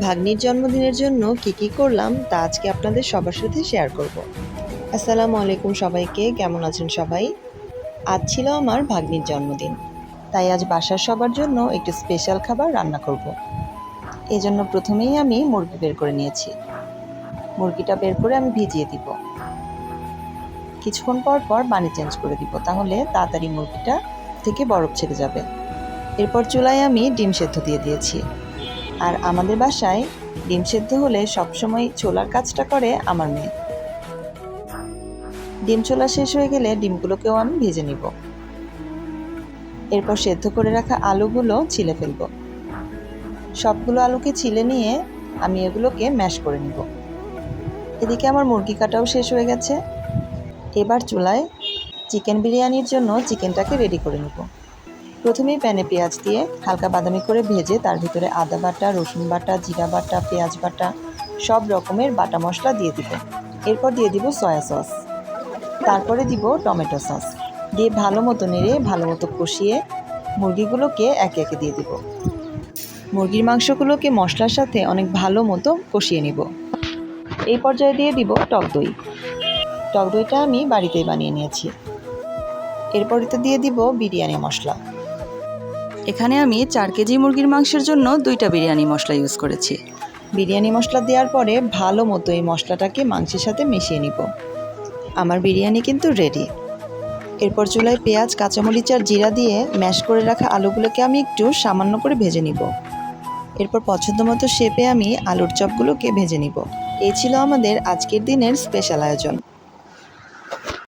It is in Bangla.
ভাগ্নির জন্মদিনের জন্য কি করলাম তা আজকে আপনাদের সবার সাথে শেয়ার করব। আসসালামু আলাইকুম সবাইকে, কেমন আছেন সবাই? আজ ছিল আমার ভাগ্নির জন্মদিন, তাই আজ বাসার সবার জন্য একটু স্পেশাল খাবার রান্না করব। এজন্য প্রথমেই আমি মুরগি বের করে নিয়েছি। মুরগিটা বের করে আমি ভিজিয়ে দিব। কিছুক্ষণ পর পর পানি চেঞ্জ করে দিব, তাহলে তাড়াতাড়ি মুরগিটা থেকে বরফ ছেড়ে যাবে। এরপর চুলায় আমি ডিম সেদ্ধ দিয়ে দিয়েছি। আর আমাদের বাসায় ডিম সেদ্ধ হলে সবসময় ছোলার কাজটা করে আমার মেয়ে। ডিম ছোলা শেষ হয়ে গেলে ডিমগুলোকেও আমি ভেজে নিব। এরপর সেদ্ধ করে রাখা আলুগুলো ছিলে ফেলব। সবগুলো আলুকে ছিলে নিয়ে আমি এগুলোকে ম্যাশ করে নিব। এদিকে আমার মুরগি কাটাও শেষ হয়ে গেছে। এবার চুলায় চিকেন বিরিয়ানির জন্য চিকেনটাকে রেডি করে নিব। প্রথমেই প্যানে পেঁয়াজ দিয়ে হালকা বাদামি করে ভেজে তার ভিতরে আদা বাটা, রসুন বাটা, জিরা বাটা, পেঁয়াজ বাটা, সব রকমের বাটা মশলা দিয়ে দিব। এরপর দিয়ে দিব সয়া সস, তারপরে দিব টমেটো সস, দিয়ে ভালো মতো নেড়ে ভালো মতো কষিয়ে মুরগিগুলোকে একে একে দিয়ে দিব। মুরগির মাংসগুলোকে মশলার সাথে অনেক ভালো মতো কষিয়ে নিব। এই পর্যায়ে দিয়ে দিব টক দই। টক দইটা আমি বাড়িতেই বানিয়ে নিয়েছি। এরপরে তো দিয়ে দিব বিরিয়ানি মশলা। এখানে আমি 4 কেজি মুরগির মাংসের জন্য 2টা বিরিয়ানি মশলা ইউজ করেছি। বিরিয়ানি মশলা দেওয়ার পরে ভালো মতো এই মশলাটাকে মাংসের সাথে মিশিয়ে নিব। আমার বিরিয়ানি কিন্তু রেডি। এরপর চুলায় পেঁয়াজ, কাঁচামরিচ আর জিরা দিয়ে ম্যাশ করে রাখা আলুগুলোকে আমি একটু সামান্য করে ভেজে নিব। এরপর পছন্দ মতো শেপে আমি আলুর চপগুলোকে ভেজে নিব। এই ছিল আমাদের আজকের দিনের স্পেশাল আয়োজন।